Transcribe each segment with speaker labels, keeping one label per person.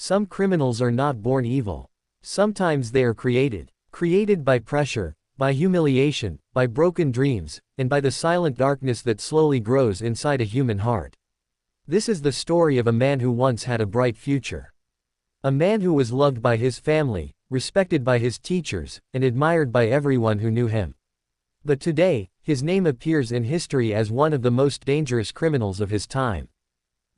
Speaker 1: Some criminals are not born evil. Sometimes they are created. Created by pressure, by humiliation, by broken dreams, and by the silent darkness that slowly grows inside a human heart. This is the story of a man who once had a bright future. A man who was loved by his family, respected by his teachers, and admired by everyone who knew him. But today, his name appears in history as one of the most dangerous criminals of his time.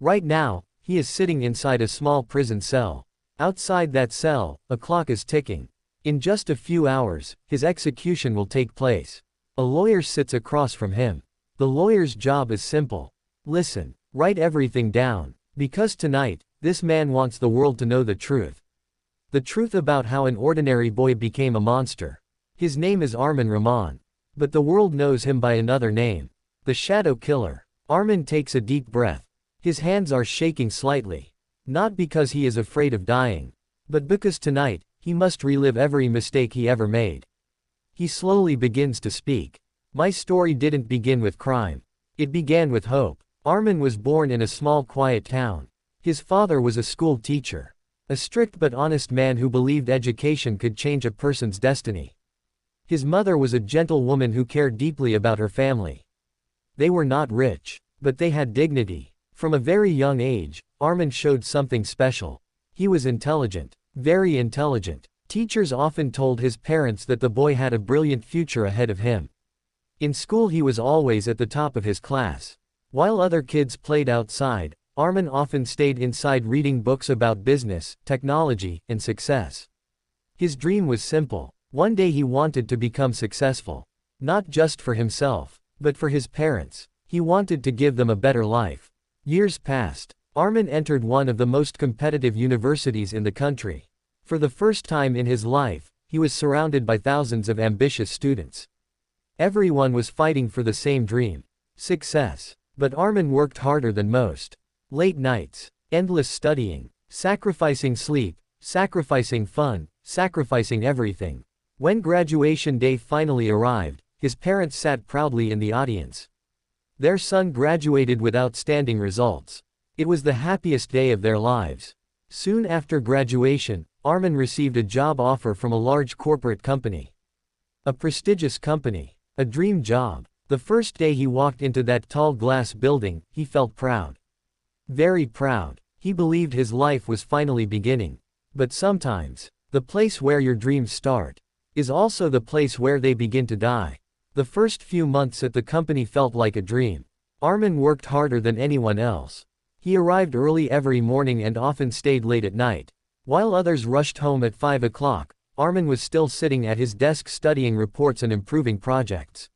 Speaker 1: Right now, he is sitting inside a small prison cell. Outside that cell, a clock is ticking. In just a few hours, his execution will take place. A lawyer sits across from him. The lawyer's job is simple. Listen, write everything down, because tonight, this man wants the world to know the truth. The truth about how an ordinary boy became a monster. His name is Arman Rahman. But the world knows him by another name. The Shadow Killer. Arman takes a deep breath. His hands are shaking slightly. Not because he is afraid of dying, but because tonight, he must relive every mistake he ever made. He slowly begins to speak. My story didn't begin with crime. It began with hope. Arman was born in a small quiet town. His father was a school teacher. A strict but honest man who believed education could change a person's destiny. His mother was a gentle woman who cared deeply about her family. They were not rich, but they had dignity. From a very young age, Arman showed something special. He was intelligent, very intelligent. Teachers often told his parents that the boy had a brilliant future ahead of him. In school he was always at the top of his class. While other kids played outside, Arman often stayed inside reading books about business, technology, and success. His dream was simple. One day he wanted to become successful. Not just for himself, but for his parents. He wanted to give them a better life. Years passed. Arman entered one of the most competitive universities in the country. For the first time in his life, he was surrounded by thousands of ambitious students. Everyone was fighting for the same dream: success. But Arman worked harder than most. Late nights, endless studying, sacrificing sleep, sacrificing fun, sacrificing everything. When graduation day finally arrived, his parents sat proudly in the audience. Their son graduated with outstanding results. It was the happiest day of their lives. Soon after graduation, Arman received a job offer from a large corporate company. A prestigious company. A dream job. The first day he walked into that tall glass building, he felt proud. Very proud. He believed his life was finally beginning. But sometimes, the place where your dreams start is also the place where they begin to die. The first few months at the company felt like a dream. Arman worked harder than anyone else. He arrived early every morning and often stayed late at night. While others rushed home at 5 o'clock, Arman was still sitting at his desk studying reports and improving projects.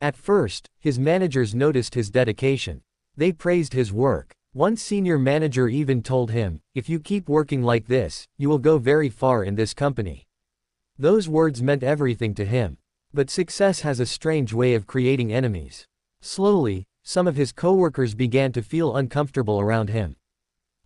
Speaker 1: At first, his managers noticed his dedication. They praised his work. One senior manager even told him, "If you keep working like this, you will go very far in this company." Those words meant everything to him. But success has a strange way of creating enemies. Slowly, some of his coworkers began to feel uncomfortable around him.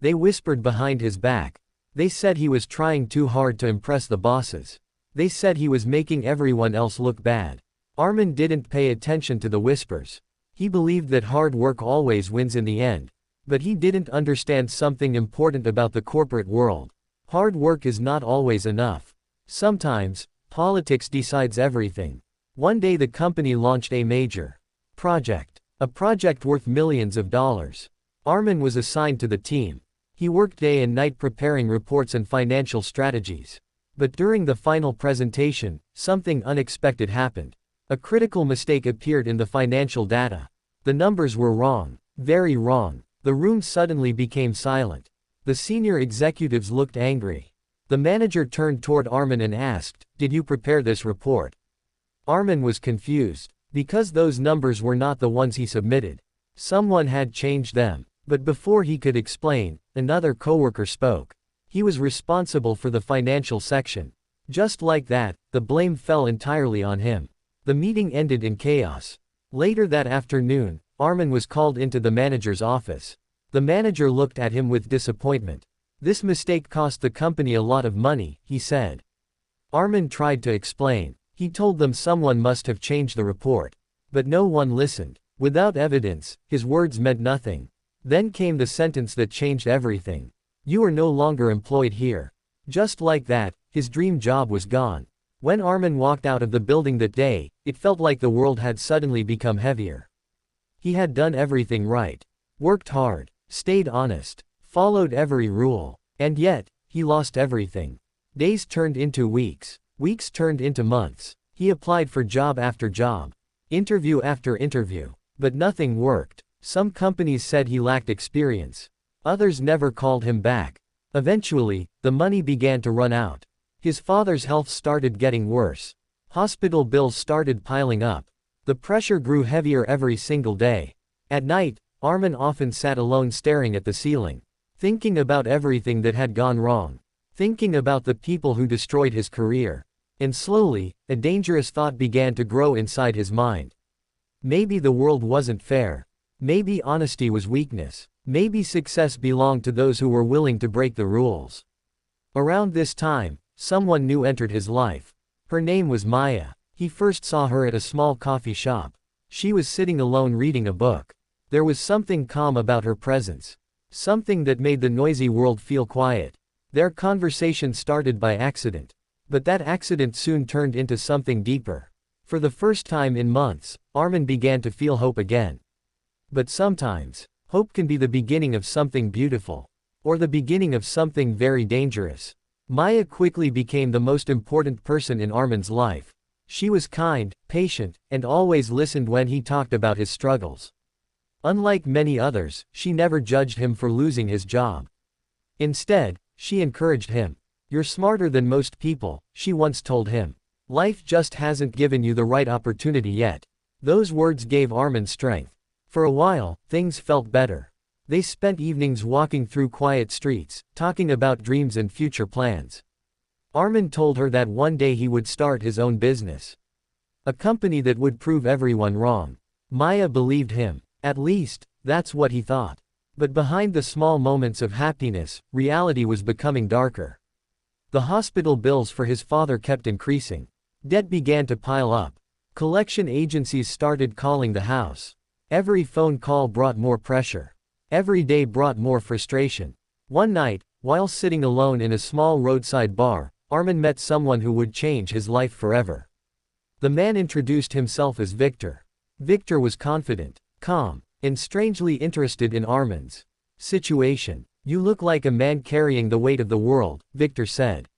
Speaker 1: They whispered behind his back. They said he was trying too hard to impress the bosses. They said he was making everyone else look bad. Arman didn't pay attention to the whispers. He believed that hard work always wins in the end. But he didn't understand something important about the corporate world. Hard work is not always enough. Sometimes, politics decides everything. One day the company launched a major project. A project worth millions of dollars. Arman was assigned to the team. He worked day and night preparing reports and financial strategies. But during the final presentation, something unexpected happened. A critical mistake appeared in the financial data. The numbers were wrong. Very wrong. The room suddenly became silent. The senior executives looked angry. The manager turned toward Arman and asked, "Did you prepare this report?" Arman was confused. Because those numbers were not the ones he submitted. Someone had changed them. But before he could explain, another coworker spoke. He was responsible for the financial section. Just like that, the blame fell entirely on him. The meeting ended in chaos. Later that afternoon, Arman was called into the manager's office. The manager looked at him with disappointment. "This mistake cost the company a lot of money," he said. Arman tried to explain. He told them someone must have changed the report. But no one listened. Without evidence, his words meant nothing. Then came the sentence that changed everything. You are no longer employed here." Just like that, his dream job was gone. When Arman walked out of the building that day, it felt like the world had suddenly become heavier. He had done everything right. Worked hard, stayed honest, followed every rule. And yet, he lost everything. Days turned into weeks. Weeks turned into months. He applied for job after job. Interview after interview. But nothing worked. Some companies said he lacked experience. Others never called him back. Eventually, the money began to run out. His father's health started getting worse. Hospital bills started piling up. The pressure grew heavier every single day. At night, Arman often sat alone staring at the ceiling, thinking about everything that had gone wrong, thinking about the people who destroyed his career. And slowly, a dangerous thought began to grow inside his mind. Maybe the world wasn't fair. Maybe honesty was weakness. Maybe success belonged to those who were willing to break the rules. Around this time, someone new entered his life. Her name was Maya. He first saw her at a small coffee shop. She was sitting alone reading a book. There was something calm about her presence. Something that made the noisy world feel quiet. Their conversation started by accident. But that accident soon turned into something deeper. For the first time in months, Arman began to feel hope again. But sometimes, hope can be the beginning of something beautiful. Or the beginning of something very dangerous. Maya quickly became the most important person in Arman's life. She was kind, patient, and always listened when he talked about his struggles. Unlike many others, she never judged him for losing his job. Instead, she encouraged him. "You're smarter than most people," she once told him. "Life just hasn't given you the right opportunity yet." Those words gave Arman strength. For a while, things felt better. They spent evenings walking through quiet streets, talking about dreams and future plans. Arman told her that one day he would start his own business. A company that would prove everyone wrong. Maya believed him. At least, that's what he thought. But behind the small moments of happiness, reality was becoming darker. The hospital bills for his father kept increasing. Debt began to pile up. Collection agencies started calling the house. Every phone call brought more pressure. Every day brought more frustration. One night, while sitting alone in a small roadside bar, Arman met someone who would change his life forever. The man introduced himself as Victor. Victor was confident, calm, and strangely interested in Arman's situation. "You look like a man carrying the weight of the world," Victor said.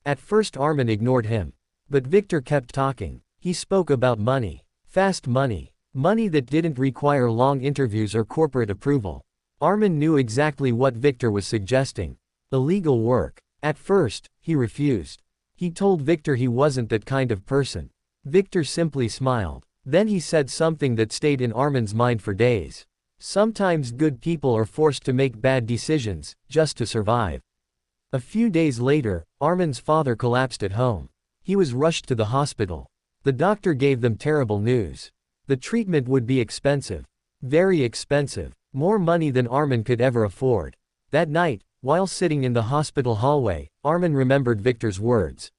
Speaker 1: At first Arman ignored him. But Victor kept talking. He spoke about money. Fast money. Money that didn't require long interviews or corporate approval. Arman knew exactly what Victor was suggesting. Illegal work. At first, he refused. He told Victor he wasn't that kind of person. Victor simply smiled. Then he said something that stayed in Arman's mind for days. "Sometimes good people are forced to make bad decisions, just to survive." A few days later, Arman's father collapsed at home. He was rushed to the hospital. The doctor gave them terrible news. The treatment would be expensive. Very expensive. More money than Arman could ever afford. That night, while sitting in the hospital hallway, Arman remembered Victor's words.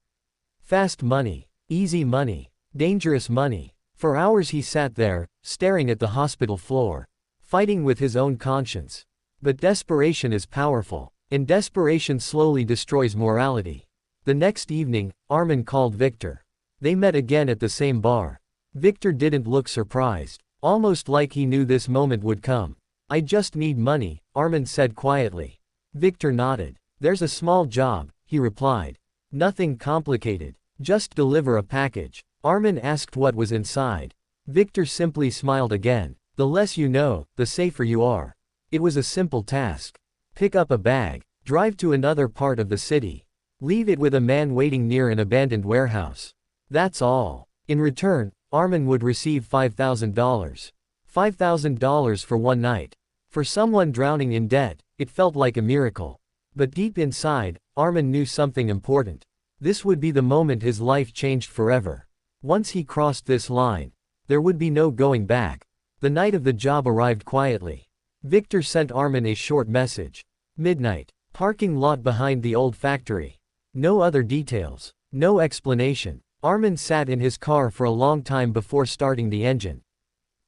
Speaker 1: Fast money. Easy money. Dangerous money. For hours he sat there, staring at the hospital floor, fighting with his own conscience. But desperation is powerful, and desperation slowly destroys morality. The next evening, Arman called Victor. They met again at the same bar. Victor didn't look surprised, almost like he knew this moment would come. "I just need money," Arman said quietly. Victor nodded. "There's a small job," he replied. "Nothing complicated. Just deliver a package." Arman asked what was inside. Victor simply smiled again. "The less you know, the safer you are." It was a simple task. Pick up a bag. Drive to another part of the city. Leave it with a man waiting near an abandoned warehouse. That's all. In return, Arman would receive $5,000. $5,000 for one night. For someone drowning in debt, it felt like a miracle. But deep inside, Arman knew something important. This would be the moment his life changed forever. Once he crossed this line, there would be no going back. The night of the job arrived quietly. Victor sent Arman a short message. Midnight. Parking lot behind the old factory. No other details. No explanation. Arman sat in his car for a long time before starting the engine.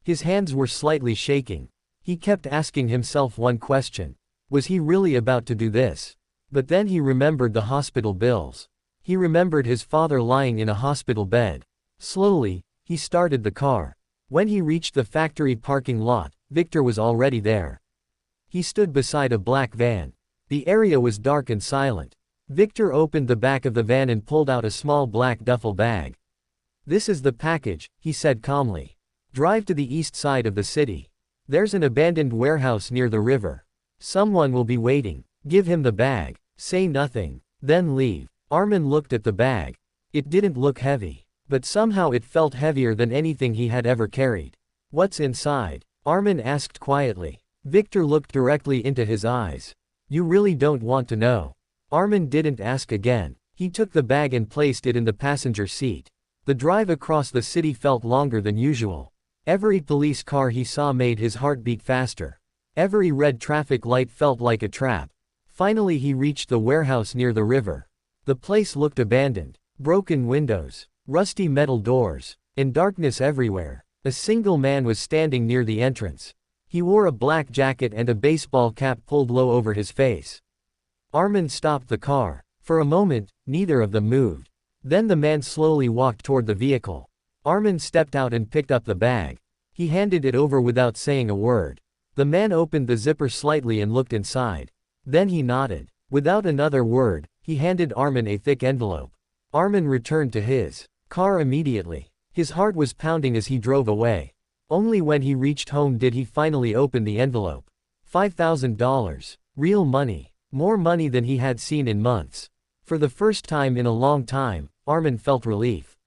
Speaker 1: His hands were slightly shaking. He kept asking himself one question. Was he really about to do this? But then he remembered the hospital bills. He remembered his father lying in a hospital bed. Slowly, he started the car. When he reached the factory parking lot, Victor was already there. He stood beside a black van. The area was dark and silent. Victor opened the back of the van and pulled out a small black duffel bag. "This is the package," he said calmly. "Drive to the east side of the city. There's an abandoned warehouse near the river. Someone will be waiting. Give him the bag. Say nothing. Then leave." Arman looked at the bag. It didn't look heavy. But somehow it felt heavier than anything he had ever carried. "What's inside?" Arman asked quietly. Victor looked directly into his eyes. "You really don't want to know." Arman didn't ask again. He took the bag and placed it in the passenger seat. The drive across the city felt longer than usual. Every police car he saw made his heart beat faster. Every red traffic light felt like a trap. Finally he reached the warehouse near the river. The place looked abandoned. Broken windows, rusty metal doors, and darkness everywhere. A single man was standing near the entrance. He wore a black jacket and a baseball cap pulled low over his face. Arman stopped the car. For a moment, neither of them moved. Then the man slowly walked toward the vehicle. Arman stepped out and picked up the bag. He handed it over without saying a word. The man opened the zipper slightly and looked inside. Then he nodded. Without another word, he handed Arman a thick envelope. Arman returned to his car immediately. His heart was pounding as he drove away. Only when he reached home did he finally open the envelope. $5,000. Real money. More money than he had seen in months. For the first time in a long time, Arman felt relief.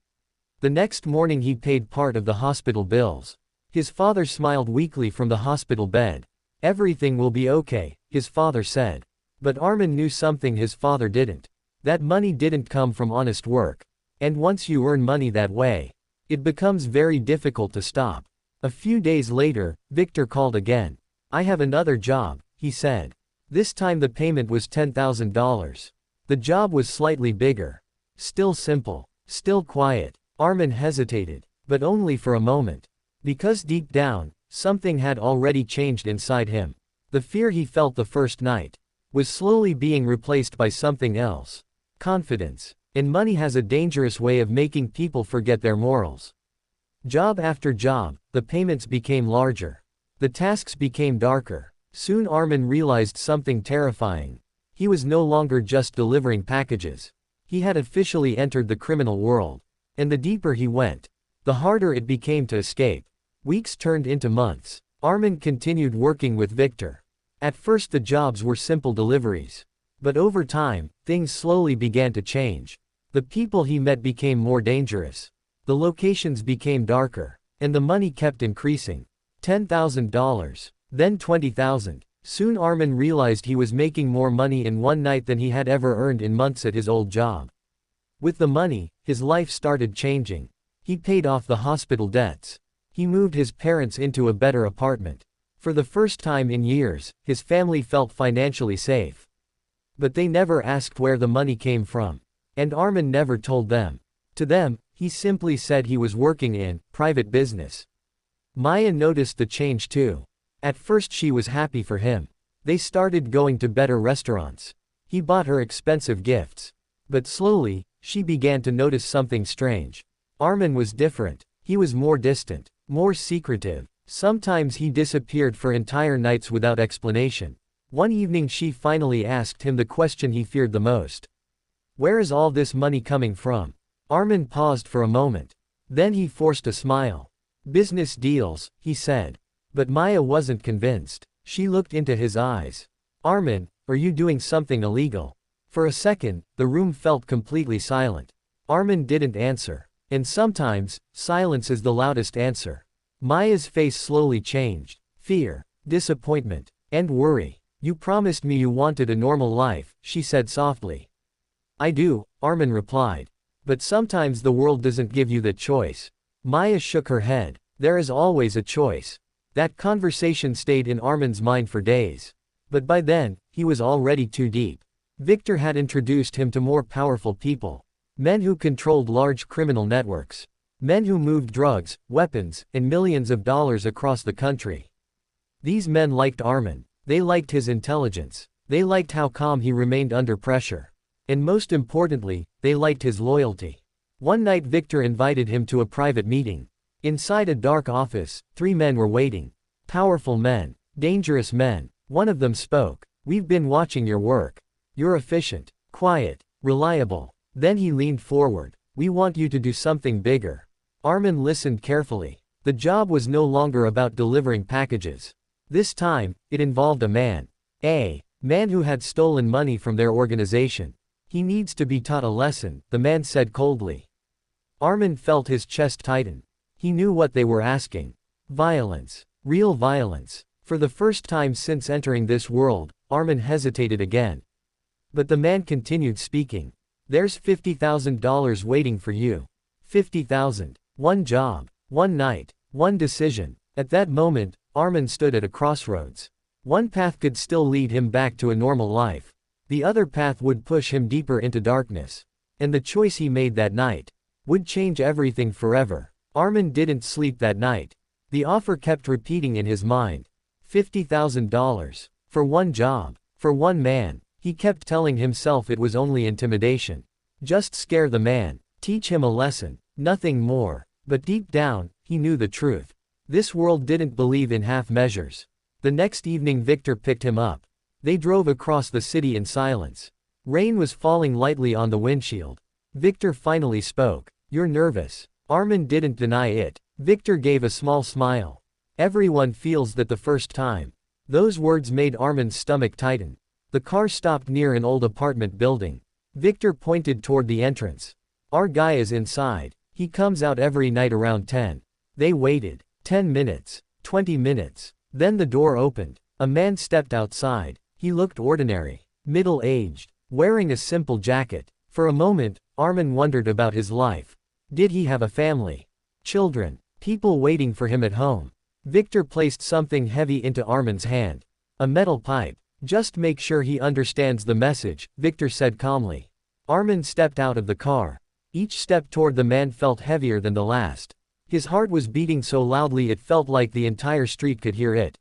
Speaker 1: The next morning he paid part of the hospital bills. His father smiled weakly from the hospital bed. "Everything will be okay," his father said. But Arman knew something his father didn't. That money didn't come from honest work. And once you earn money that way, it becomes very difficult to stop. A few days later, Victor called again. "I have another job," he said. This time the payment was $10,000. The job was slightly bigger. Still simple. Still quiet. Arman hesitated. But only for a moment. Because deep down, something had already changed inside him. The fear he felt the first night was slowly being replaced by something else. Confidence. And money has a dangerous way of making people forget their morals. Job after job, the payments became larger. The tasks became darker. Soon Arman realized something terrifying. He was no longer just delivering packages. He had officially entered the criminal world. And the deeper he went, the harder it became to escape. Weeks turned into months. Arman continued working with Victor. At first the jobs were simple deliveries. But over time, things slowly began to change. The people he met became more dangerous. The locations became darker. And the money kept increasing. $10,000. Then $20,000. Soon Arman realized he was making more money in one night than he had ever earned in months at his old job. With the money, his life started changing. He paid off the hospital debts. He moved his parents into a better apartment. For the first time in years, his family felt financially safe. But they never asked where the money came from. And Arman never told them. To them, he simply said he was working in private business. Maya noticed the change too. At first she was happy for him. They started going to better restaurants. He bought her expensive gifts. But slowly, she began to notice something strange. Arman was different. He was more distant, more secretive. Sometimes he disappeared for entire nights without explanation. One evening she finally asked him the question he feared the most. "Where is all this money coming from?" Arman paused for a moment. Then he forced a smile. "Business deals," he said. But Maya wasn't convinced. She looked into his eyes. "Arman, are you doing something illegal?" For a second, the room felt completely silent. Arman didn't answer. And sometimes, silence is the loudest answer. Maya's face slowly changed. Fear, disappointment, and worry. "You promised me you wanted a normal life," she said softly. "I do," Arman replied. "But sometimes the world doesn't give you the choice." Maya shook her head. "There is always a choice." That conversation stayed in Arman's mind for days. But by then, he was already too deep. Victor had introduced him to more powerful people. Men who controlled large criminal networks. Men who moved drugs, weapons, and millions of dollars across the country. These men liked Arman. They liked his intelligence. They liked how calm he remained under pressure. And most importantly, they liked his loyalty. One night Victor invited him to a private meeting. Inside a dark office, 3 men were waiting. Powerful men. Dangerous men. One of them spoke. "We've been watching your work. You're efficient, quiet, reliable." Then he leaned forward. "We want you to do something bigger." Arman listened carefully. The job was no longer about delivering packages. This time, it involved a man. A man who had stolen money from their organization. "He needs to be taught a lesson," the man said coldly. Arman felt his chest tighten. He knew what they were asking. Violence. Real violence. For the first time since entering this world, Arman hesitated again. But the man continued speaking. "There's $50,000 waiting for you. 50,000. One job. One night. One decision." At that moment, Arman stood at a crossroads. One path could still lead him back to a normal life. The other path would push him deeper into darkness. And the choice he made that night would change everything forever. Arman didn't sleep that night. The offer kept repeating in his mind. $50,000. For one job. For one man. He kept telling himself it was only intimidation. Just scare the man. Teach him a lesson. Nothing more. But deep down, he knew the truth. This world didn't believe in half measures. The next evening Victor picked him up. They drove across the city in silence. Rain was falling lightly on the windshield. Victor finally spoke. "You're nervous." Arman didn't deny it. Victor gave a small smile. "Everyone feels that the first time." Those words made Arman's stomach tighten. The car stopped near an old apartment building. Victor pointed toward the entrance. "Our guy is inside. He comes out every night around 10. They waited. 10 minutes. 20 minutes. Then the door opened. A man stepped outside. He looked ordinary. Middle-aged. Wearing a simple jacket. For a moment, Arman wondered about his life. Did he have a family? Children? People waiting for him at home? Victor placed something heavy into Arman's hand. A metal pipe. "Just make sure he understands the message," Victor said calmly. Arman stepped out of the car. Each step toward the man felt heavier than the last. His heart was beating so loudly it felt like the entire street could hear it.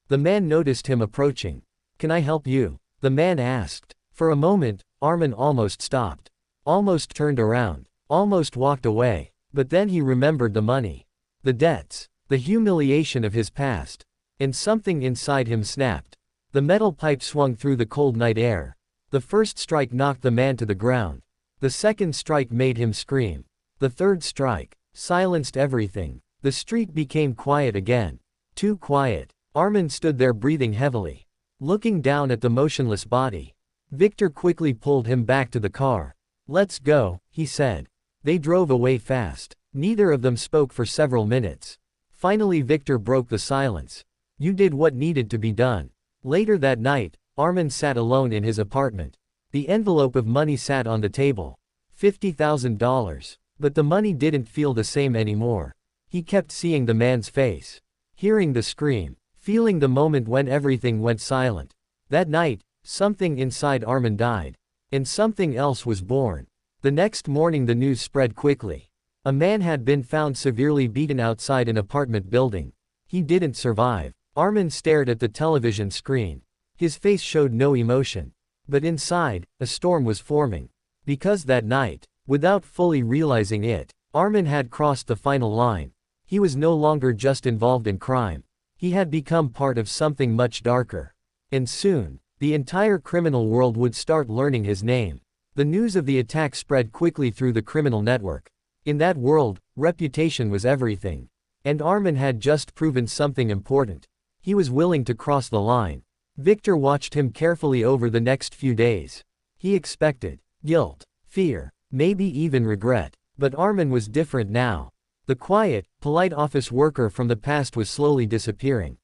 Speaker 1: The man noticed him approaching. "Can I help you?" the man asked. For a moment, Arman almost stopped. Almost turned around. Almost walked away. But then he remembered the money. The debts. The humiliation of his past. And something inside him snapped. The metal pipe swung through the cold night air. The first strike knocked the man to the ground. The second strike made him scream. The third strike silenced everything. The street became quiet again. Too quiet. Arman stood there breathing heavily, looking down at the motionless body. Victor quickly pulled him back to the car. "Let's go," he said. They drove away fast. Neither of them spoke for several minutes. Finally Victor broke the silence. "You did what needed to be done." Later that night, Arman sat alone in his apartment. The envelope of money sat on the table. $50,000. But the money didn't feel the same anymore. He kept seeing the man's face. Hearing the scream. Feeling the moment when everything went silent. That night, something inside Arman died. And something else was born. The next morning the news spread quickly. A man had been found severely beaten outside an apartment building. He didn't survive. Arman stared at the television screen. His face showed no emotion. But inside, a storm was forming. Because that night, without fully realizing it, Arman had crossed the final line. He was no longer just involved in crime. He had become part of something much darker. And soon, the entire criminal world would start learning his name. The news of the attack spread quickly through the criminal network. In that world, reputation was everything. And Arman had just proven something important. He was willing to cross the line. Victor watched him carefully over the next few days. He expected guilt, fear, maybe even regret. But Arman was different now. The quiet, polite office worker from the past was slowly disappearing.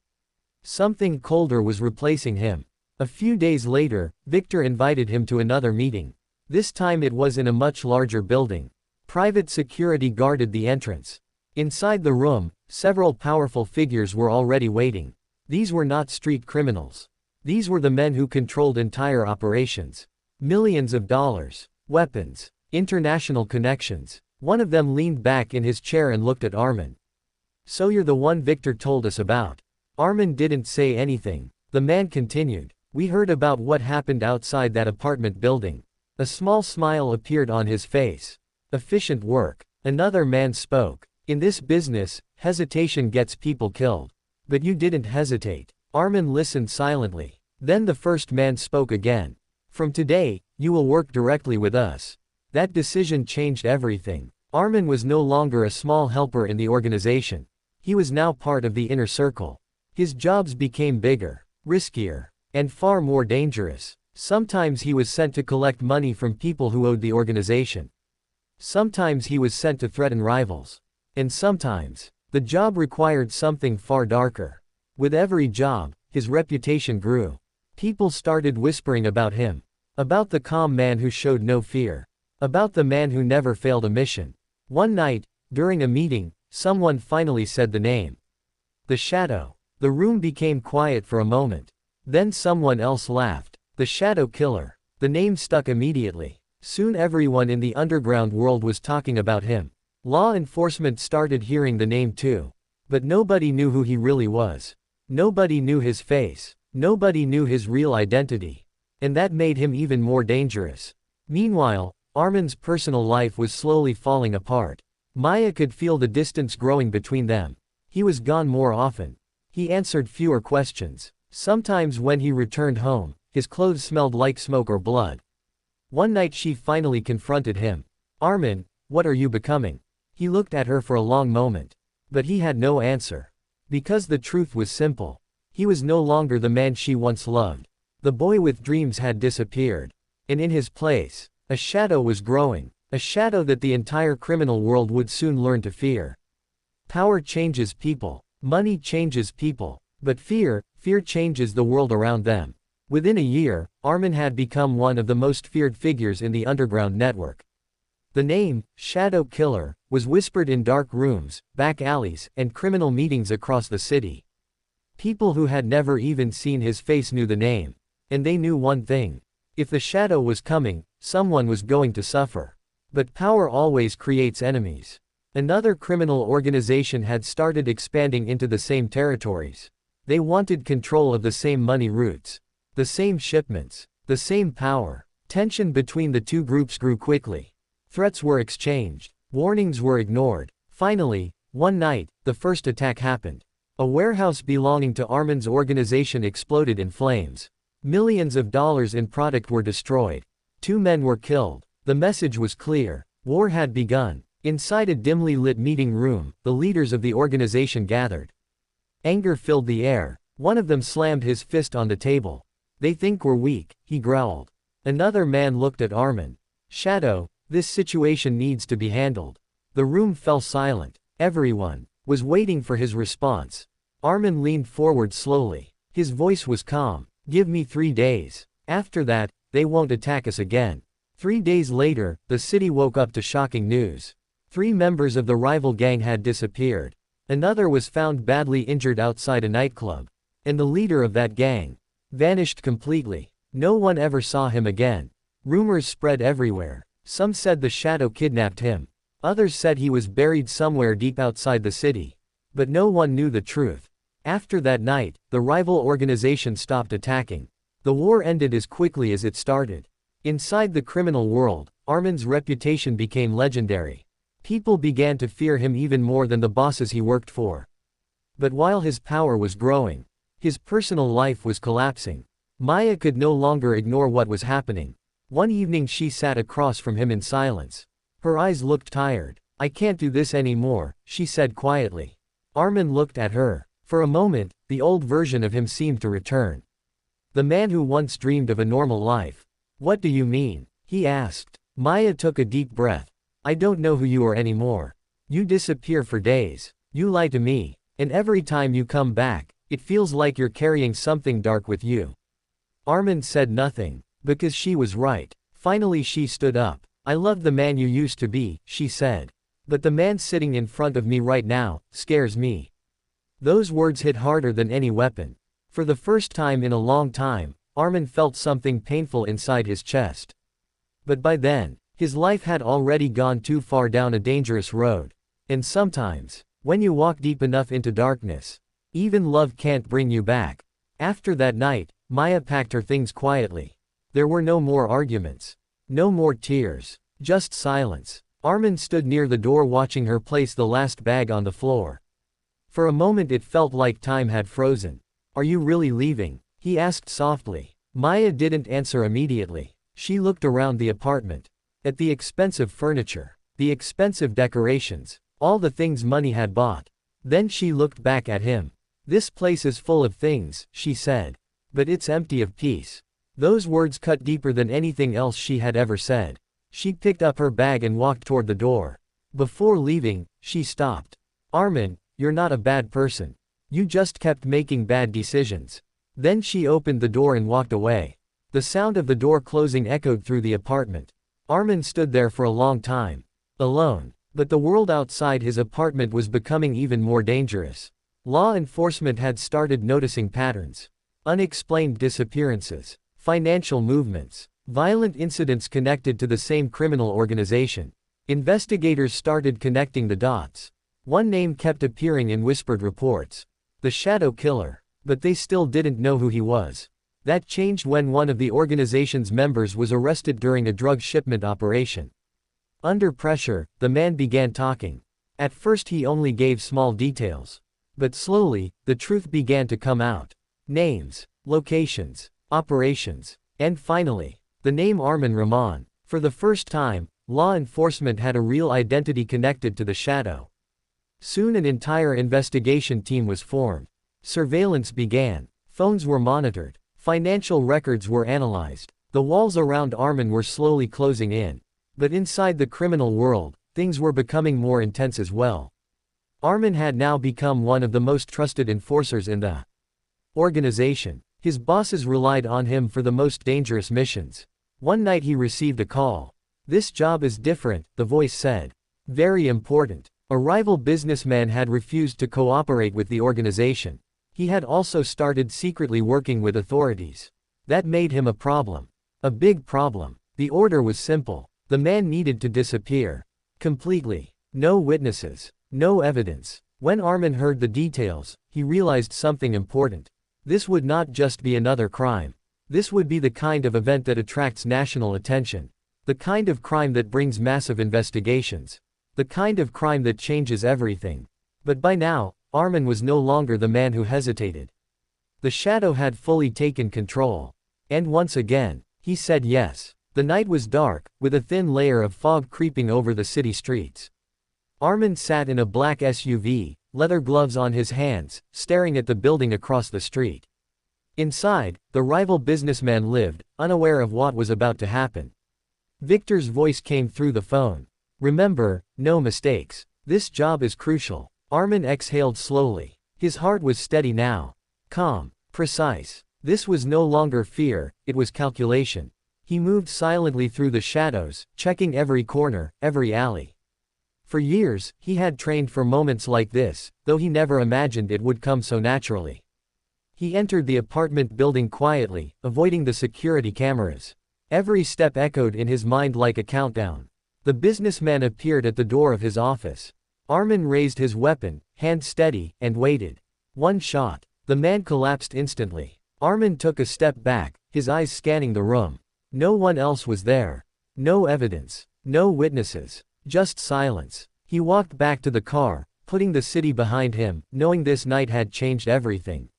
Speaker 1: Something colder was replacing him. A few days later, Victor invited him to another meeting. This time it was in a much larger building. Private security guarded the entrance. Inside the room, several powerful figures were already waiting. These were not street criminals. These were the men who controlled entire operations. Millions of dollars, weapons, international connections. One of them leaned back in his chair and looked at Arman. "So you're the one Victor told us about." Arman didn't say anything. The man continued. We heard about what happened outside that apartment building. A small smile appeared on his face. Efficient work. Another man spoke. In this business, hesitation gets people killed. But you didn't hesitate. Arman listened silently. Then the first man spoke again. From today, you will work directly with us. That decision changed everything. Arman was no longer a small helper in the organization. He was now part of the inner circle. His jobs became bigger, riskier, and far more dangerous. Sometimes he was sent to collect money from people who owed the organization. Sometimes he was sent to threaten rivals. And sometimes, the job required something far darker. With every job, his reputation grew. People started whispering about him. About the calm man who showed no fear. About the man who never failed a mission. One night, during a meeting, someone finally said the name. The Shadow. The room became quiet for a moment. Then someone else laughed. The Shadow Killer. The name stuck immediately. Soon everyone in the underground world was talking about him. Law enforcement started hearing the name too. But nobody knew who he really was. Nobody knew his face. Nobody knew his real identity. And that made him even more dangerous. Meanwhile, Arman's personal life was slowly falling apart. Maya could feel the distance growing between them. He was gone more often. He answered fewer questions. Sometimes when he returned home, his clothes smelled like smoke or blood. One night she finally confronted him. Arman, what are you becoming? He looked at her for a long moment. But he had no answer. Because the truth was simple. He was no longer the man she once loved. The boy with dreams had disappeared. And in his place, a shadow was growing. A shadow that the entire criminal world would soon learn to fear. Power changes people. Money changes people. But fear changes the world around them. Within a year, Arman had become one of the most feared figures in the underground network. The name, Shadow Killer, was whispered in dark rooms, back alleys, and criminal meetings across the city. People who had never even seen his face knew the name. And they knew one thing. If the shadow was coming, someone was going to suffer. But power always creates enemies. Another criminal organization had started expanding into the same territories. They wanted control of the same money routes. The same shipments. The same power. Tension between the two groups grew quickly. Threats were exchanged. Warnings were ignored. Finally, one night, the first attack happened. A warehouse belonging to Arman's organization exploded in flames. Millions of dollars in product were destroyed. 2 men were killed. The message was clear. War had begun. Inside a dimly lit meeting room, the leaders of the organization gathered. Anger filled the air. One of them slammed his fist on the table. They think we're weak, he growled. Another man looked at Arman. Shadow, this situation needs to be handled. The room fell silent. Everyone was waiting for his response. Arman leaned forward slowly. His voice was calm. Give me 3 days. After that, they won't attack us again. 3 days later, the city woke up to shocking news. 3 members of the rival gang had disappeared. Another was found badly injured outside a nightclub. And the leader of that gang vanished completely. No one ever saw him again. Rumors spread everywhere. Some said the shadow kidnapped him. Others said he was buried somewhere deep outside the city. But no one knew the truth. After that night, the rival organization stopped attacking. The war ended as quickly as it started. Inside the criminal world, Arman's reputation became legendary. People began to fear him even more than the bosses he worked for. But while his power was growing, his personal life was collapsing. Maya could no longer ignore what was happening. One evening she sat across from him in silence. Her eyes looked tired. I can't do this anymore, she said quietly. Arman looked at her. For a moment, the old version of him seemed to return. The man who once dreamed of a normal life. What do you mean? He asked. Maya took a deep breath. I don't know who you are anymore. You disappear for days. You lie to me. And every time you come back, it feels like you're carrying something dark with you. Arman said nothing. Because she was right. Finally she stood up. I love the man you used to be, she said. But the man sitting in front of me right now scares me. Those words hit harder than any weapon. For the first time in a long time, Arman felt something painful inside his chest. But by then, his life had already gone too far down a dangerous road. And sometimes, when you walk deep enough into darkness, even love can't bring you back. After that night, Maya packed her things quietly. There were no more arguments. No more tears. Just silence. Arman stood near the door watching her place the last bag on the floor. For a moment it felt like time had frozen. "Are you really leaving?" he asked softly. Maya didn't answer immediately. She looked around the apartment. At the expensive furniture. The expensive decorations. All the things money had bought. Then she looked back at him. "This place is full of things," she said. "But it's empty of peace." Those words cut deeper than anything else she had ever said. She picked up her bag and walked toward the door. Before leaving, she stopped. "Arman, you're not a bad person. You just kept making bad decisions." Then she opened the door and walked away. The sound of the door closing echoed through the apartment. Arman stood there for a long time. Alone. But the world outside his apartment was becoming even more dangerous. Law enforcement had started noticing patterns. Unexplained disappearances. Financial movements. Violent incidents connected to the same criminal organization. Investigators started connecting the dots. One name kept appearing in whispered reports. The Shadow Killer. But they still didn't know who he was. That changed when one of the organization's members was arrested during a drug shipment operation. Under pressure, the man began talking. At first he only gave small details. But slowly, the truth began to come out. Names, locations, operations, and finally, the name Arman Rahman. For the first time, law enforcement had a real identity connected to the Shadow. Soon an entire investigation team was formed. Surveillance began. Phones were monitored. Financial records were analyzed. The walls around Arman were slowly closing in. But inside the criminal world, things were becoming more intense as well. Arman had now become one of the most trusted enforcers in the organization. His bosses relied on him for the most dangerous missions. One night he received a call. "This job is different," the voice said. "Very important." A rival businessman had refused to cooperate with the organization. He had also started secretly working with authorities. That made him a problem. A big problem. The order was simple. The man needed to disappear. Completely. No witnesses. No evidence. When Arman heard the details, he realized something important. This would not just be another crime. This would be the kind of event that attracts national attention. The kind of crime that brings massive investigations. The kind of crime that changes everything. But by now, Arman was no longer the man who hesitated. The Shadow had fully taken control. And once again, he said yes. The night was dark, with a thin layer of fog creeping over the city streets. Arman sat in a black SUV, leather gloves on his hands, staring at the building across the street. Inside, the rival businessman lived, unaware of what was about to happen. Victor's voice came through the phone. "Remember, no mistakes. This job is crucial." Arman exhaled slowly. His heart was steady now. Calm. Precise. This was no longer fear, it was calculation. He moved silently through the shadows, checking every corner, every alley. For years, he had trained for moments like this, though he never imagined it would come so naturally. He entered the apartment building quietly, avoiding the security cameras. Every step echoed in his mind like a countdown. The businessman appeared at the door of his office. Arman raised his weapon, hand steady, and waited. One shot. The man collapsed instantly. Arman took a step back, his eyes scanning the room. No one else was there. No evidence. No witnesses. Just silence. He walked back to the car, putting the city behind him, knowing this night had changed everything.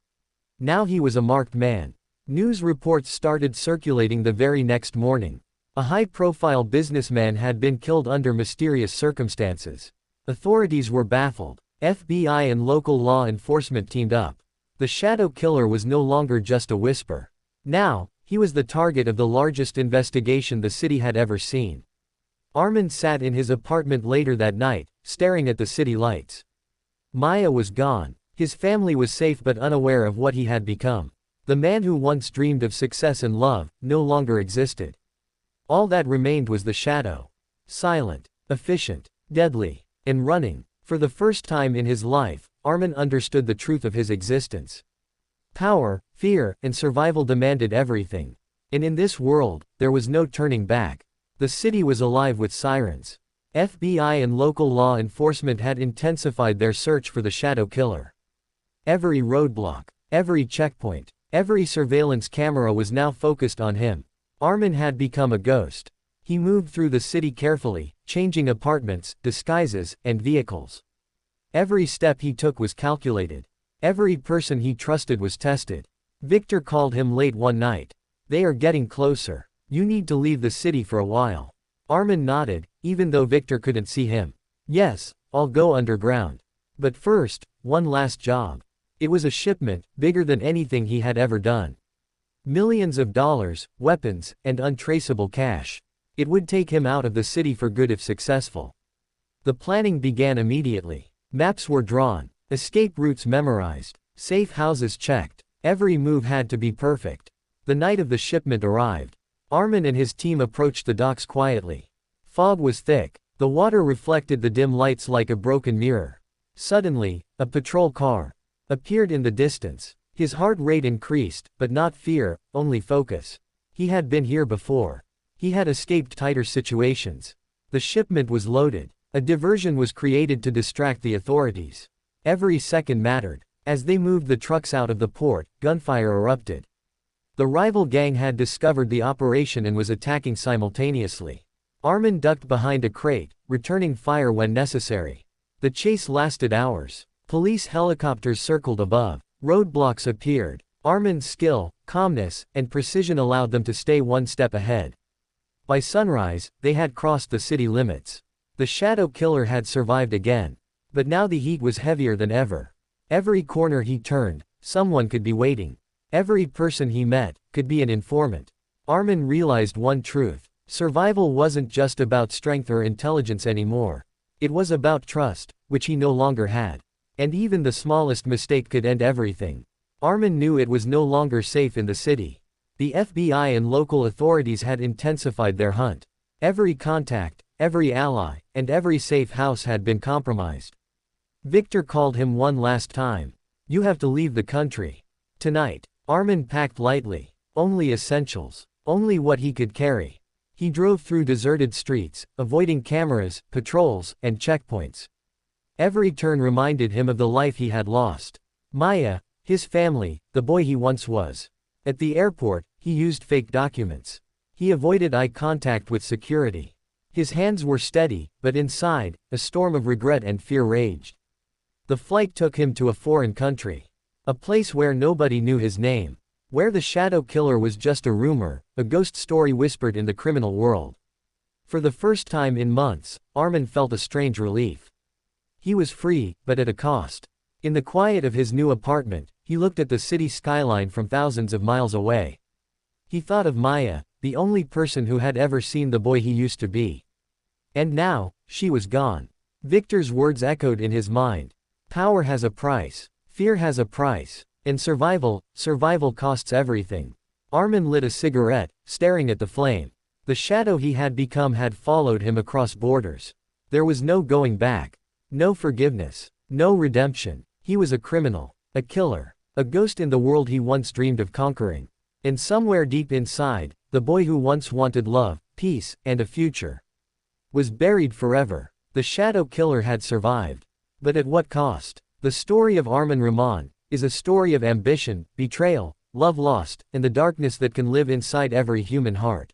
Speaker 1: Now he was a marked man. News reports started circulating the very next morning. A high-profile businessman had been killed under mysterious circumstances. Authorities were baffled. FBI and local law enforcement teamed up. The Shadow Killer was no longer just a whisper. Now, he was the target of the largest investigation the city had ever seen. Arman sat in his apartment later that night, staring at the city lights. Maya was gone. His family was safe but unaware of what he had become. The man who once dreamed of success and love, no longer existed. All that remained was the Shadow. Silent, efficient, deadly, and running. For the first time in his life, Arman understood the truth of his existence. Power, fear, and survival demanded everything. And in this world, there was no turning back. The city was alive with sirens. FBI and local law enforcement had intensified their search for the Shadow Killer. Every roadblock, every checkpoint, Every surveillance camera was now focused on him. Arman had become a ghost. He moved through the city carefully, changing apartments, disguises, and vehicles. Every step he took was calculated. Every person he trusted was tested. Victor called him late one night. "They are getting closer. You need to leave the city for a while." Arman nodded, even though Victor couldn't see him. "Yes, I'll go underground. But first, one last job." It was a shipment, bigger than anything he had ever done. Millions of dollars, weapons, and untraceable cash. It would take him out of the city for good if successful. The planning began immediately. Maps were drawn, escape routes memorized, safe houses checked. Every move had to be perfect. The night of the shipment arrived. Arman and his team approached the docks quietly. Fog was thick. The water reflected the dim lights like a broken mirror. Suddenly, a patrol car appeared in the distance. His heart rate increased, but not fear, only focus. He had been here before. He had escaped tighter situations. The shipment was loaded. A diversion was created to distract the authorities. Every second mattered. As they moved the trucks out of the port, gunfire erupted. The rival gang had discovered the operation and was attacking simultaneously. Arman ducked behind a crate, returning fire when necessary. The chase lasted hours. Police helicopters circled above. Roadblocks appeared. Arman's skill, calmness, and precision allowed them to stay one step ahead. By sunrise, they had crossed the city limits. The shadow killer had survived again. But now the heat was heavier than ever. Every corner he turned, someone could be waiting. Every person he met could be an informant. Arman realized one truth. Survival wasn't just about strength or intelligence anymore. It was about trust, which he no longer had. And even the smallest mistake could end everything. Arman knew it was no longer safe in the city. The FBI and local authorities had intensified their hunt. Every contact, every ally, and every safe house had been compromised. Victor called him one last time. "You have to leave the country. Tonight." Arman packed lightly. Only essentials. Only what he could carry. He drove through deserted streets, avoiding cameras, patrols, and checkpoints. Every turn reminded him of the life he had lost. Maya, his family, the boy he once was. At the airport, he used fake documents. He avoided eye contact with security. His hands were steady, but inside, a storm of regret and fear raged. The flight took him to a foreign country. A place where nobody knew his name. Where the shadow killer was just a rumor, a ghost story whispered in the criminal world. For the first time in months, Arman felt a strange relief. He was free, but at a cost. In the quiet of his new apartment, he looked at the city skyline from thousands of miles away. He thought of Maya, the only person who had ever seen the boy he used to be. And now, she was gone. Victor's words echoed in his mind. Power has a price. Fear has a price. And survival costs everything. Arman lit a cigarette, staring at the flame. The shadow he had become had followed him across borders. There was no going back. No forgiveness. No redemption. He was a criminal. A killer. A ghost in the world he once dreamed of conquering. And somewhere deep inside, the boy who once wanted love, peace, and a future was buried forever. The shadow killer had survived. But at what cost? The story of Arman Rahman is a story of ambition, betrayal, love lost, and the darkness that can live inside every human heart.